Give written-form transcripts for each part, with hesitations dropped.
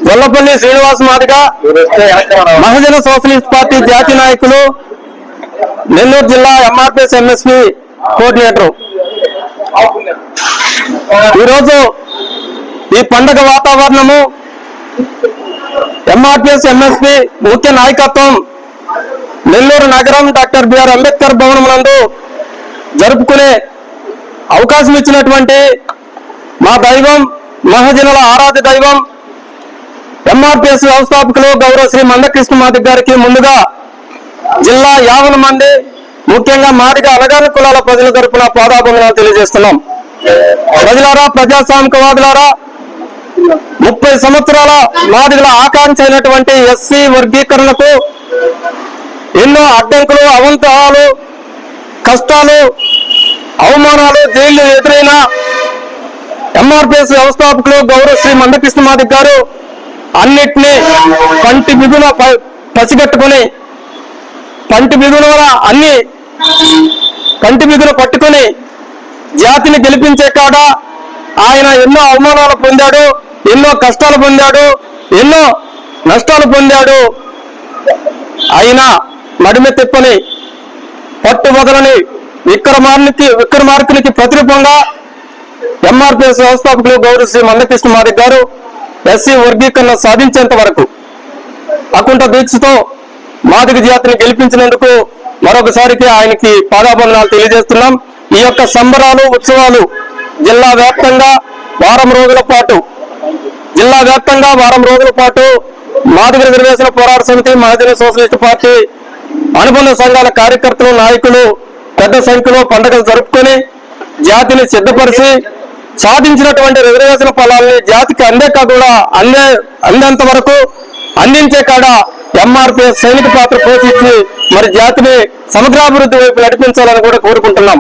గొల్లపల్లి శ్రీనివాస్ మాదిగ మహాజన socialist party జాతీయ నాయకులు, నెల్లూరు జిల్లా ఎంఆర్పిఎస్ ఎంఎస్పి కోఆర్డినేటర్. ఈరోజు ఈ పండగ వాతావరణము ఎంఆర్పిఎస్ ఎంఎస్పి ముఖ్య నాయకత్వం నెల్లూరు నగరం డాక్టర్ బిఆర్ అంబేద్కర్ భవనం నందు జరుపుకునే అవకాశం ఇచ్చినటువంటి మా దైవం, మహాజనుల ఆరాధ్య దైవం ఎంఆర్పిఎస్ వ్యవస్థాపకులు గౌరవ శ్రీ మందకృష్ణ మాదిగ గారికి ముందుగా జిల్లా 50 మంది ముఖ్యంగా మాదిగ అలగాన కులాల ప్రజల తరపున పాదాభివందనాలు తెలియజేస్తున్నాం. ప్రజలారా, ప్రజాస్వామికవాదులారా, 30 సంవత్సరాల మాదిగల ఆకాంక్ష అయినటువంటి ఎస్సీ వర్గీకరణకు ఎన్నో అడ్డంకులు, అవంతరాలు, కష్టాలు, అవమానాలు, జైళ్లు ఎదురైన ఎంఆర్పిఎస్ వ్యవస్థాపకులు గౌరవ శ్రీ మందకృష్ణ మాదిగ గారు అన్నిటినీ పంటి బిగున పసిగట్టుకుని, పంటి బిగున పట్టుకుని జాతిని గెలిపించే కాడ ఆయన ఎన్నో అవమానాలు పొందాడు, ఎన్నో కష్టాలు పొందాడు, ఎన్నో నష్టాలు పొందాడు. అయినా నడిమె తిప్పని, పట్టు వదలని విక్రమార్కునికి ప్రతిరూపంగా ఎంఆర్పిఎస్ వ్యవస్థాపకులు గౌరవ శ్రీ మందకృష్ణ మాదిగ గారు ఎస్సీ వర్గీకరణ సాధించేంత వరకు అకుంఠ దీక్షతో మాదిగ జాతిని గెలిపించినందుకు మరొకసారికి ఆయనకి పాదాభివందనాలు తెలియజేస్తున్నాం. ఈ యొక్క సంబరాలు, ఉత్సవాలు జిల్లా వ్యాప్తంగా వారం రోజుల పాటు మాదిగ రిజర్వేషన్ పోరాట సమితి, మహాజన సోషలిస్ట్ పార్టీ అనుబంధ సంఘాల కార్యకర్తలు, నాయకులు పెద్ద సంఖ్యలో పండుగలు జరుపుకొని జాతిని సిద్ధపరిచి సాధించినటువంటి రిజర్వేషన్ ఫలాల్ని జాతికి అందేంత వరకు అందించే కాడ ఎంఆర్పిఎస్ సైనిక పాత్ర పోషించి మరి జాతిని సమగ్రాభివృద్ధి వైపు నడిపించాలని కూడా కోరుకుంటున్నాం.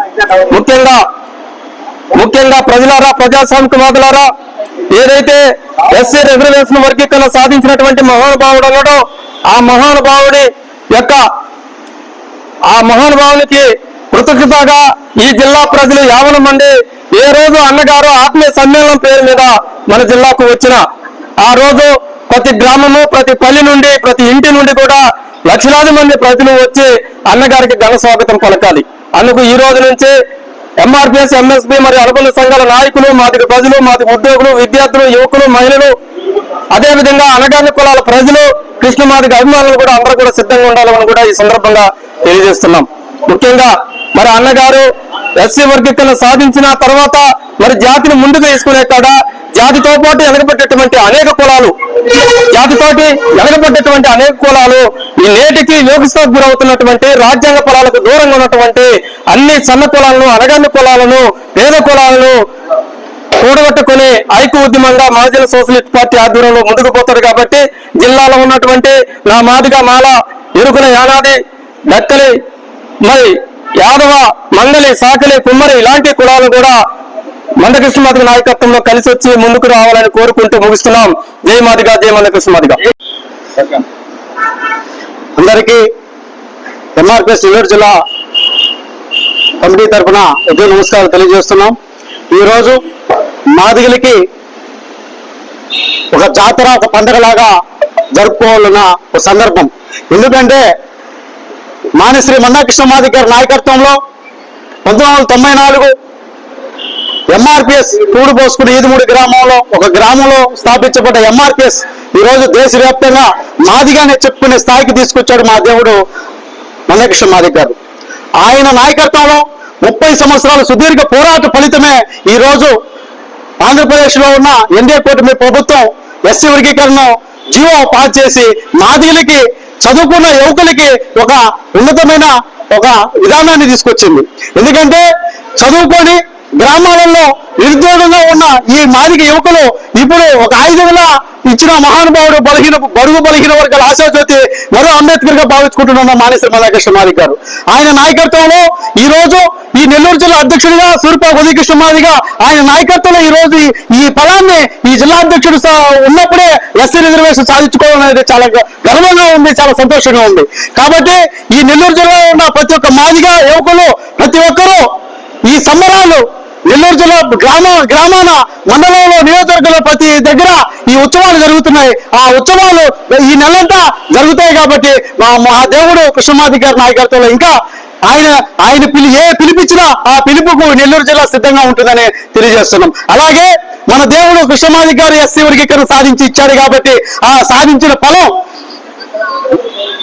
ముఖ్యంగా ప్రజలారా, ప్రజాస్వామికవాదులారా, ఏదైతే ఎస్సీ రిజర్వేషన్ వర్గీకరణ సాధించినటువంటి మహానుభావుడు ఉన్నాడో ఆ మహానుభావునికి కృతజ్ఞతగా ఈ జిల్లా ప్రజలు 50 మంది ఏ రోజు అన్నగారు ఆత్మీయ సమ్మేళనం పేరు మీద మన జిల్లాకు వచ్చిన ఆ రోజు ప్రతి గ్రామము, ప్రతి పల్లి నుండి, ప్రతి ఇంటి నుండి కూడా లక్షలాది మంది ప్రజలు వచ్చి అన్నగారికి ఘన స్వాగతం పలకాలి. అందుకు ఈ రోజు నుంచి ఎంఆర్పిఎస్ ఎంఎస్పి మరియు అనుబంధ సంఘాల నాయకులు, మాదిగ ప్రజలు, మాదిగ ఉద్యోగులు, విద్యార్థులు, యువకులు, మహిళలు, అదేవిధంగా అణగారిన కులాల ప్రజలు, కృష్ణ మాదిగ అభిమానులు కూడా అందరూ కూడా సిద్ధంగా ఉండాలని కూడా ఈ సందర్భంగా తెలియజేస్తున్నాం. ముఖ్యంగా మరి అన్నగారు ఎస్సీ వర్గీకరణ సాధించిన తర్వాత మరి జాతిని ముందుకు తీసుకునే కాడ జాతితో పాటు ఎనగబడ్డటువంటి అనేక కులాలు ఈ నేటికి వివక్షకు గురవుతున్నటువంటి, రాజ్యాంగ కులాలకు దూరంగా ఉన్నటువంటి అన్ని సన్న కులాలను, అణగారిన కులాలను, పేద కులాలను కూడగట్టుకుని ఐక్య ఉద్యమంగా మహాజన సోషలిస్ట్ పార్టీ ఆధ్వర్యంలో ముందుకు పోతారు. కాబట్టి జిల్లాలో ఉన్నటువంటి నా మాదిగ, మాల, ఇరుకుల, యానాది, దక్కలి, మరి యాదవ, మంగళి, సాకలి, కుమ్మరి ఇలాంటి కులాలు కూడా మందకృష్ణ మాదిగ నాయకత్వంలో కలిసి వచ్చి ముందుకు రావాలని కోరుకుంటూ ముగిస్తున్నాం. జై మాదిగ, జై మందకృష్ణ మాదిగ. అందరికీ ఎంఆర్పిఎస్ నెల్లూరు జిల్లా కమిటీ తరఫున ఉదయ నమస్కారాలు తెలియజేస్తున్నాం. ఈరోజు మాదిగలకి ఒక జాతర, ఒక పండుగలాగా జరుపుకోవాలన్న ఒక సందర్భం. ఎందుకంటే మానశ్రీ మందకృష్ణ మాదిగ గారి నాయకత్వంలో 1994 ఎంఆర్పిఎస్ కూడు పోసుకుని ఈదుమూడి ఒక గ్రామంలో స్థాపించబడ్డ ఎంఆర్పిఎస్ ఈరోజు దేశవ్యాప్తంగా మాదిగానే చెప్పుకునే స్థాయికి తీసుకొచ్చాడు మా దేవుడు మందకృష్ణ మాదిగ గారు. ఆయన నాయకత్వంలో 30 సంవత్సరాల సుదీర్ఘ పోరాట ఫలితమే ఈరోజు ఆంధ్రప్రదేశ్లో ఉన్న ఎన్డీఏ కూటమి ప్రభుత్వం ఎస్సీ వర్గీకరణ జీవో పాస్ చేసి మాదిగలకి, చదువుకున్న యువకులకి ఒక ఉన్నతమైన ఒక విధానాన్ని తీసుకొచ్చింది. ఎందుకంటే చదువుకొని గ్రామాలలో నిరుద్యోగంగా ఉన్న ఈ మాదిగ యువకులు ఇప్పుడు ఒక ఆయుధంగా ఇచ్చిన మహానుభావుడు, బడుగు బలహీన వర్గాల ఆశాజ్యోతి మరో అంబేద్కర్ గా భావించుకుంటున్న మానేశ్వర మందకృష్ణ మాదిగ గారు. ఆయన నాయకత్వంలో ఈ రోజు ఈ నెల్లూరు జిల్లా అధ్యక్షుడిగా సూర్యపా ఉదయకృష్ణ మాదిగ ఆయన నాయకత్వంలో ఈ రోజు ఈ ఫలాన్ని ఈ జిల్లా అధ్యక్షుడు ఉన్నప్పుడే ఎస్సీ రిజర్వేషన్ సాధించుకోవడం అనేది చాలా గర్వంగా ఉంది, చాలా సంతోషంగా ఉంది. కాబట్టి ఈ నెల్లూరు జిల్లాలో ఉన్న ప్రతి ఒక్క మాదిగ యువకులు, ప్రతి ఒక్కరూ ఈ సంబరాలు నెల్లూరు జిల్లా గ్రామాన మండలంలో నియోజకవర్గంలో ప్రతి దగ్గర ఈ ఉత్సవాలు జరుగుతున్నాయి. ఆ ఉత్సవాలు ఈ నెలంతా జరుగుతాయి కాబట్టి మా దేవుడు కృష్ణమాది గారి నాయకత్వంలో ఇంకా ఆయన పిలిపించినా ఆ పిలుపుకు నెల్లూరు జిల్లా సిద్ధంగా ఉంటుందని తెలియజేస్తున్నాం. అలాగే మన దేవుడు కృష్ణమాది గారు ఎస్సీ వర్గీకరణ సాధించి ఇచ్చాడు కాబట్టి ఆ సాధించిన ఫలం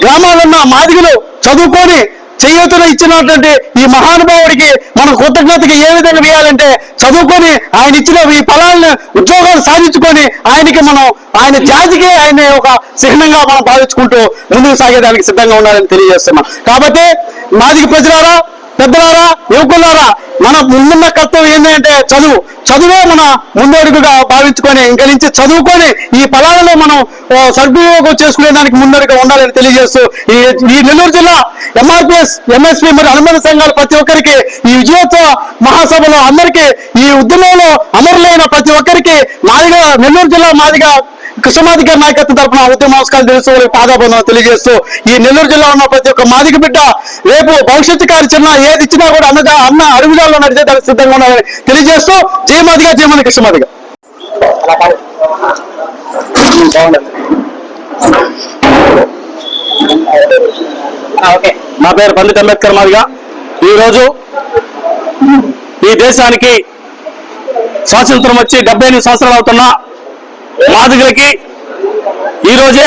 గ్రామాలున్న మాదిగలు చదువుకొని చేయూతన ఇచ్చినటువంటి ఈ మహానుభావుడికి మనం కృతజ్ఞతగా ఏ విధంగా వేయాలంటే చదువుకొని ఆయన ఇచ్చిన ఈ ఫలాలను ఉద్యోగాలు సాధించుకొని ఆయన జాతికి ఆయన ఒక చిహ్నంగా మనం భావించుకుంటూ ముందుకు సాగేదానికి సిద్ధంగా ఉండాలని తెలియజేస్తున్నాం. కాబట్టి మాదిగ ప్రజలారా, పెద్దలారా, యువకులారా, మన ముందున్న కర్తవ్యం ఏంటంటే చదువే మన ముందడుగుగా భావించుకొని ఇంక నుంచి చదువుకొని ఈ ఫలాలను మనం సద్వినియోగం చేసుకునేదానికి ముందడుగా ఉండాలని తెలియజేస్తూ ఈ నెల్లూరు జిల్లా ఎంఆర్పిఎస్, ఎంఎస్పి మరియు అనుబంధ సంఘాలు ప్రతి ఒక్కరికి ఈ విజయోత్సవ మహాసభలో అందరికీ ఈ ఉద్యమంలో అమరులైన ప్రతి ఒక్కరికి నెల్లూరు జిల్లా మాదిగా కృష్ణమాది గారి నాయకత్వం తరఫున ఉద్యమ నమస్కారాలు తెలుస్తూ పాదాబంధం తెలియజేస్తూ ఈ నెల్లూరు జిల్లా ఉన్న ప్రతి ఒక్క మాదిగ బిడ్డ రేపు భవిష్యత్తు కార్యాచరణ ఏది ఇచ్చినా కూడా అన్న అడుగుదాల్లో నడిచే దానికి సిద్ధంగా ఉండాలని తెలియజేస్తూ జయమాదిగా జయమని కృష్ణమాదిగా. నా పేరు పండిత్ అంబేద్కర్ మాదిగా. ఈరోజు ఈ దేశానికి స్వాతంత్రం వచ్చి 78 సంవత్సరాలు అవుతున్నా మాదిగలకి ఈ రోజే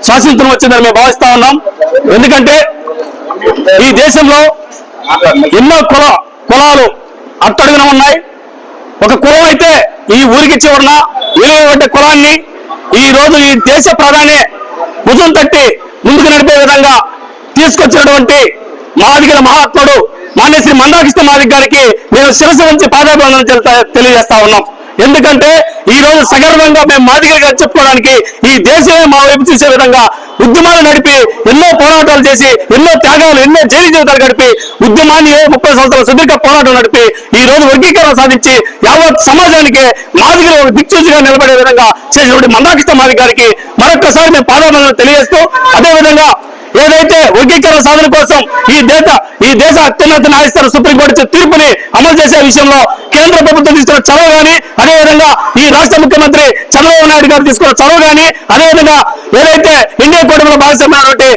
స్వాతంత్రం వచ్చిందని మేము భావిస్తా ఉన్నాం. ఎందుకంటే ఈ దేశంలో ఎన్నో కులాలు అట్టడుగున ఉన్నాయి. ఒక కులం అయితే ఈ ఊరికి చివరన విలువబడ్డ కులాన్ని ఈ రోజు ఈ దేశ ప్రధాని భుజం తట్టి ముందుకు నడిపే విధంగా తీసుకొచ్చినటువంటి మాదిగల మహాత్ముడు మాన్యశ్రీ మందాకృష్ణ మాదిగ గారికి మేము శిరస్సు వంచి పాదాభివందనం తెలియజేస్తా ఉన్నాం. ఎందుకంటే ఈ రోజు సగర్వంగా మేము మాదిగలుగా చెప్పుకోవడానికి ఈ దేశమే మా వైపు చూసే విధంగా ఉద్యమాలు నడిపి ఎన్నో పోరాటాలు చేసి ఎన్నో త్యాగాలు ఎన్నో జైలు జీవితాలు గడిపి ఉద్యమాన్ని 30 సంవత్సరాల సుదీర్ఘ పోరాటం నడిపి ఈ రోజు వర్గీకరణ సాధించి యావత్ సమాజానికి మాదిగలు దిక్సూచిగా నిలబడే విధంగా చేసినటువంటి మందాకృష్ణ మాదిగ గారికి మరొక్కసారి మేము పాదాభివందనం తెలియజేస్తూ అదేవిధంగా ఏదైతే వర్గీకరణ సాధన కోసం ఈ దేశ అత్యున్నత న్యాయస్థానం సుప్రీంకోర్టు ఇచ్చే తీర్పుని అమలు చేసే విషయంలో కేంద్ర ప్రభుత్వం తీసుకున్న చొరవ కానీ, అదేవిధంగా ఈ రాష్ట్ర ముఖ్యమంత్రి చంద్రబాబు నాయుడు గారు తీసుకున్న చొరవ కానీ, అదేవిధంగా ఏదైతే ఇండియా కూటమిలో భాగస్వామ్యమైనటువంటి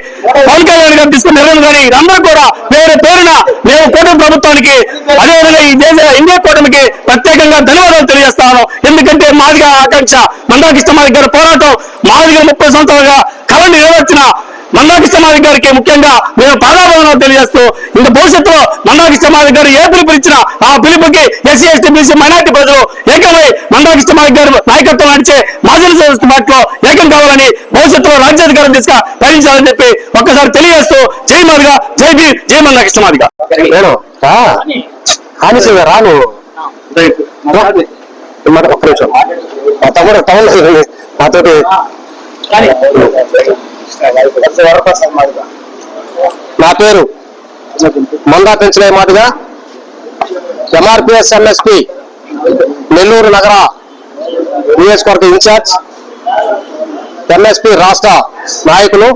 పవన్ కళ్యాణ్ గారు తీసుకున్న నిర్ణయం కానీ ఇదందరూ కూడా పేరున మేము కూటమి ప్రభుత్వానికి అదేవిధంగా ఈ దేశ ఇండియా కూటమికి ప్రత్యేకంగా ధన్యవాదాలు తెలియజేస్తాను. ఎందుకంటే మాదిగ ఆకాంక్ష మందాకృష్ణ మాదిగ గారి పోరాటం మాదిగ 30 సంవత్సరాలుగా కళను నెరవేర్చిన మందాకృష్ణ మాదిగ గారికి ముఖ్యంగా మేము పాదాభివందనాలు తెలియజేస్తూ ఇంకా భవిష్యత్తులో మందాకృష్ణ మాదిగ గారు ఏ పిలుపు ఇచ్చినా ఆ పిలుపుకి ఎస్సీ ఎస్టీ బీసీ మైనార్టీ ప్రజలు ఏకమై మందాకృష్ణ మాదిగ గారు నాయకత్వం నడిచే మాజీ పార్టీలో ఏకం కావాలని భవిష్యత్తులో రాజ్యాధికారం తీసుకు భరించాలని చెప్పి ఒక్కసారి తెలియజేస్తూ జై మాదిగ, జై భీమ్, జై మందాకృష్ణ మాదిగ. రాను ఒక్క నిమిషం నాతోటి నా పేరు మందా పెంచలే మాదిగా, ఎంఆర్పిఎస్ ఎంఎస్పి నెల్లూరు నగర నియోజకవర్గ ఇన్ఛార్జ్, ఎంఎస్పి రాష్ట్ర నాయకులు.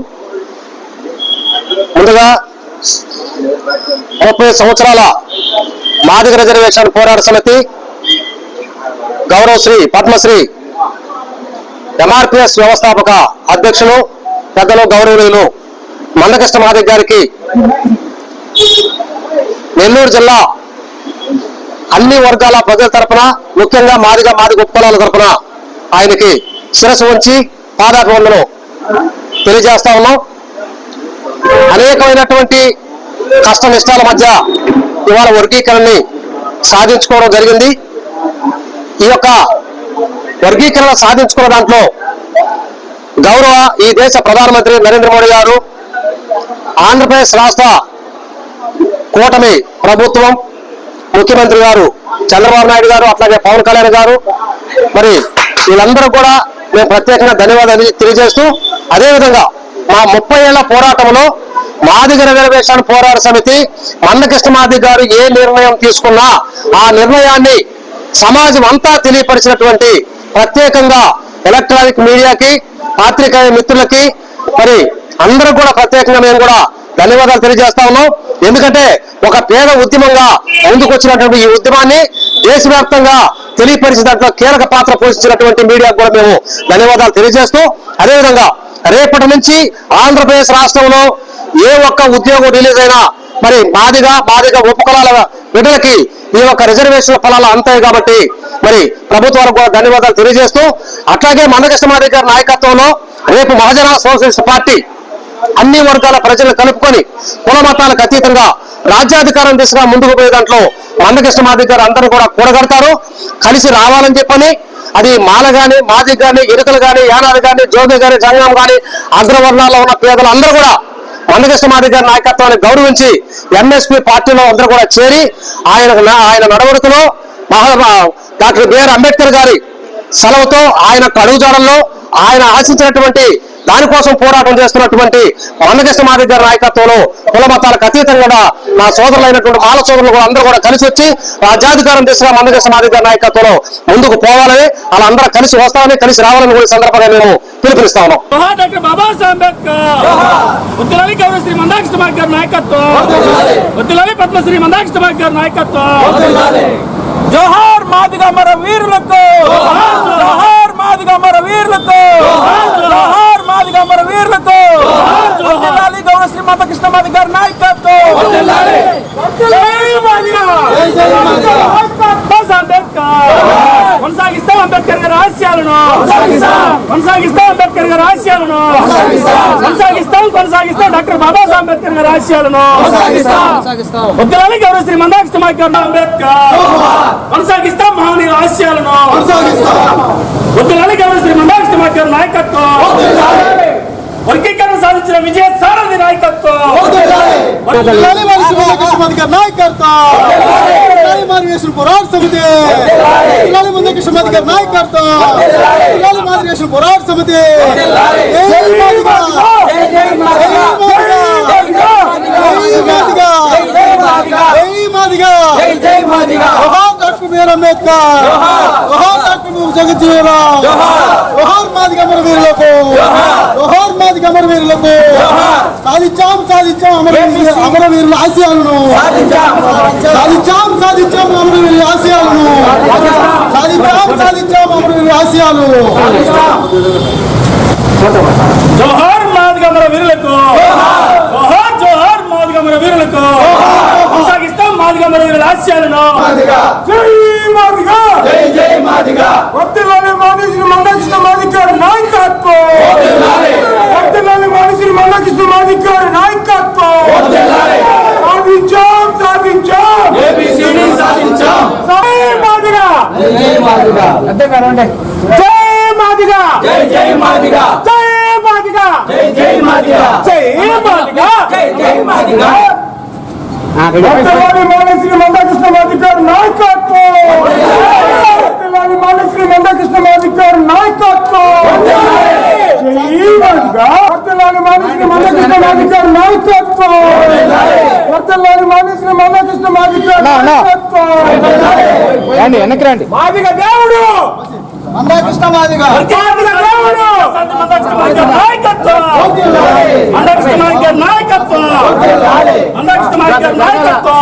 ముందుగా 30 సంవత్సరాల మాదిగ రిజర్వేషన్ పోరాట సమితి గౌరవశ్రీ పద్మశ్రీ ఎంఆర్పిఎస్ వ్యవస్థాపక అధ్యక్షులు పెద్దలు గౌరవనీయులు మందకృష్ణ మాదిగ గారికి నెల్లూరు జిల్లా అన్ని వర్గాల ప్రజల తరఫున, ముఖ్యంగా మాదిగ ఉపకులాల తరఫున ఆయనకి శిరస్సు ఉంచి పాదాభివందనం తెలియజేస్తా ఉన్నాం. అనేకమైనటువంటి కష్ట నిష్టాల మధ్య ఇవాళ వర్గీకరణని సాధించుకోవడం జరిగింది. ఈ యొక్క వర్గీకరణ సాధించుకున్న దాంట్లో గౌరవ ఈ దేశ ప్రధానమంత్రి నరేంద్ర మోడీ గారు, ఆంధ్రప్రదేశ్ రాష్ట్ర కూటమి ప్రభుత్వం, ముఖ్యమంత్రి గారు చంద్రబాబు నాయుడు గారు, అట్లాగే పవన్ కళ్యాణ్ గారు, మరి వీళ్ళందరూ కూడా మేము ప్రత్యేకంగా ధన్యవాదాలు తెలియజేస్తూ, అదేవిధంగా మా 30 ఏళ్ల పోరాటంలో మాదిగ రిజర్వేషన్ పోరాట సమితి మందకృష్ణ మాదిగ గారు ఏ నిర్ణయం తీసుకున్నా ఆ నిర్ణయాన్ని సమాజం అంతా తెలియపరిచినటువంటి ప్రత్యేకంగా ఎలక్ట్రానిక్ మీడియాకి, పాత్రికేయ మిత్రులకి, మరి అందరూ కూడా ప్రత్యేకంగా మేము కూడా ధన్యవాదాలు తెలియజేస్తా ఉన్నాం. ఎందుకంటే ఒక పేద ఉద్యమంగా ముందుకు వచ్చినటువంటి ఈ ఉద్యమాన్ని దేశవ్యాప్తంగా తెలియపరిచిన దాంట్లో కీలక పాత్ర పోషించినటువంటి మీడియాకు కూడా మేము ధన్యవాదాలు తెలియజేస్తూ, అదేవిధంగా రేపటి నుంచి ఆంధ్రప్రదేశ్ రాష్ట్రంలో ఏ ఒక్క ఉద్యోగం రిలీజ్ అయినా మరి మాదిగా ఉపకులాల బిడ్డలకి ఈ యొక్క రిజర్వేషన్ ఫలాలు అంతాయి కాబట్టి మరి ప్రభుత్వాలకు కూడా ధన్యవాదాలు తెలియజేస్తూ, అట్లాగే మందకృష్ణ మాదిగ గారి నాయకత్వంలో రేపు మహాజన సోషలిస్ట్ పార్టీ అన్ని వర్గాల ప్రజలను కలుపుకొని కుల మతాలకు అతీతంగా రాజ్యాధికారం దిశగా ముందుకు పోయే దాంట్లో మందకృష్ణ మాదిగ గారు అందరూ కూడా కూడగడతారు, కలిసి రావాలని చెప్పని. అది మాల గాని, మాదిగ గాని, ఎరుకలు గాని, యానాలు గాని, జోగి గాని, జంగం గాని, అగ్రవర్ణాల్లో ఉన్న పేదలు అందరూ కూడా మందకృష్ణ మాదిగ గారి నాయకత్వాన్ని గౌరవించి ఎంఎస్పీ పార్టీలో అందరూ కూడా చేరి ఆయన నడవడికలో డాక్టర్ బిఆర్ అంబేద్కర్ గారి సెలవుతో ఆయన అడుగుజాడల్లో ఆయన ఆశించినటువంటి దానికోసం పోరాటం చేస్తున్నటువంటి మందకృష్ణ మాదిగ గారి నాయకత్వంలో కుల మతాలకు అతీతంగా నా సోదరులైనటువంటి మాల సోదరులు కూడా అందరూ కూడా కలిసి వచ్చి రాజ్యాధికారం దిశగా మందకృష్ణ మాదిగ గారి నాయకత్వంలో ముందుకు పోవాలని, అలా అందరూ కలిసి వస్తామని, కలిసి రావాలని కూడా సందర్భంగా మేము పిలుపునిస్తా ఉన్నాం. డాక్టర్ బాబాసాహెబ్ అంబేద్కర్ గౌరవశ్రీ మందకృష్ణ మాదిగ గారి నాయకత్వం, పద్మశ్రీ మందకృష్ణ మాదిగ గారి నాయకత్వం. జోహార్ మాదిగ అమర వీరులకు, జోహార్ మాదిగ అమర వీరులకు, జోహార్ మాదిగ అమర వీరులకు. వర్ధిల్లాలి గౌరవశ్రీ మందకృష్ణ మాదిగ గారి నాయకత్వం. కొనసాగిస్తాం అంబేద్కర్ గారి ఆశయాలను, కొనసాగిస్తాం అంబేద్కర్ గారి ఆశయాలను, కొనసాగిస్తాం డాక్టర్ బాబాసాహెబ్ అంబేద్కర్ గారి ఆశయాలను. వర్ధిల్లాలి గౌరవశ్రీ మందకృష్ణ మాదిగ గారి అంబేద్కర్, కొనసాగిస్తాం మహనీయుల ఆశయాలను. వర్ధిల్లాలి గౌరవశ్రీ మందకృష్ణ మాదిగ గారి నాయకత్వం. వర్గీకరణ సాధించిన విజయ సారథి నాయకత్వం. పోరాట సమితి, మందకృష్ణ మాదిగ గారి నాయకత్వం, పోరాట సమితి. Doctor BR Ambedkar, doctor Jagjivan Ram, Madiga అమర వీరులకు, మాదిగ అమర వీరులకు. సాధించాం అమరవీరుల ఆశయాలను, సాధించాం అమరవీరుల ఆశయాలను, సాధించాం అమరవీరుల ఆశయాలు. జోహార్ మాదిగ అమర వీరులకు, జోహార్ మాదిగ అమర వీరులకు. కొనసాగిస్తాం మాదిగ అమర వీరుల ఆశయాలను. జై మాదిగ, జై మాదిగ. వర్ధిల్లాలి మాదిగ మందకృష్ణ మాదిగ గారి నాయకత్వం. వర్ధిల్లాలి మాదిగ మందకృష్ణ మాదిగ గారి నాయకత్వం. సాధించాం. జై మాదిగ, జై మాదిగ. జై మాదిగ, జై మాదిగ. జై మాదిగ, జై మాదిగ. జై మాదిగ. వర్ధిల్లాలి మాదిగ మందకృష్ణ మాదిగ గారి నాయకత్వం. వర్ధిల్లాలి మాదిగ మందకృష్ణ మాదిగ గారి నాయకత్వం. జై మాదిగ. వర్ధిల్లాలి మాదిగ మందకృష్ణ మాదిగ గారి నాయకత్వం. వర్ధిల్లాలి మాదిగ మందకృష్ణ మాదిగ గారి నాయకత్వం. వెనక్కి రండి. మాదిగ దేవుడు మందకృష్ణ మాదిగ, మాదిగ దేవుడు మందకృష్ణ మాదిగ గారి నాయకత్వం. మందకృష్ణ మాదిగ గారి నాయకత్వం. మందకృష్ణ మాదిగ గారి నాయకత్వం.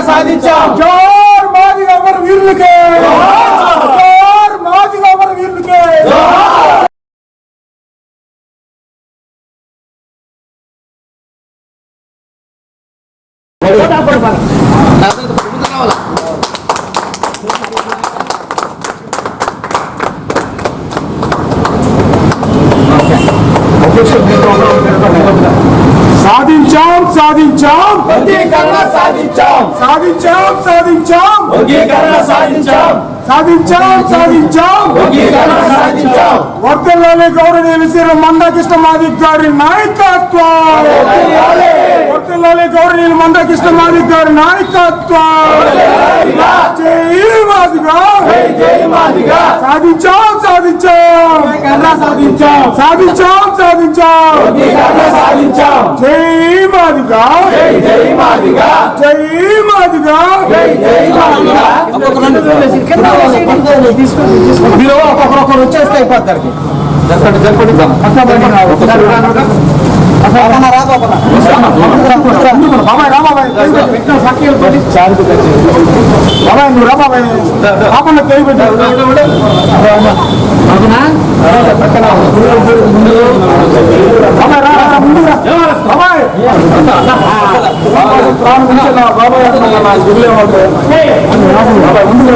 సాధించాం. జోహార్ మాదిగ అమర వీరులకే, జోహార్ మాదిగ అమర వీరులకే. సాధించాం వర్గీకరణ, సాధించాం వర్గీకరణ, సాధించాం వర్గీకరణ. వర్ధిల్లాలి గౌరవనీయులు శ్రీ మందకృష్ణ మాదిగ గారి నాయకత్వం. వర్ధిల్లాలి గౌరవనీయులు మందకృష్ణ మాదిగ గారి నాయకత్వం. జై మాదిగ, జై మాదిగ. సాధించాం సాధించాం సాధించాం సాధించాం సాధించాం జై మాదిగా జై మాదిగా జై మాదిగా జై మాదిగా మీరు ఒక్కొక్కరు వచ్చేస్తే అయిపోతారు బాబాయ్ రా బాబాయ్ బాబాయ్ నువ్వు రా బాబాయ్ పాపన్న కై పెట్టారు బాబాయ్ రా ముందు బాబాయ్ బాబాయ్ ముందు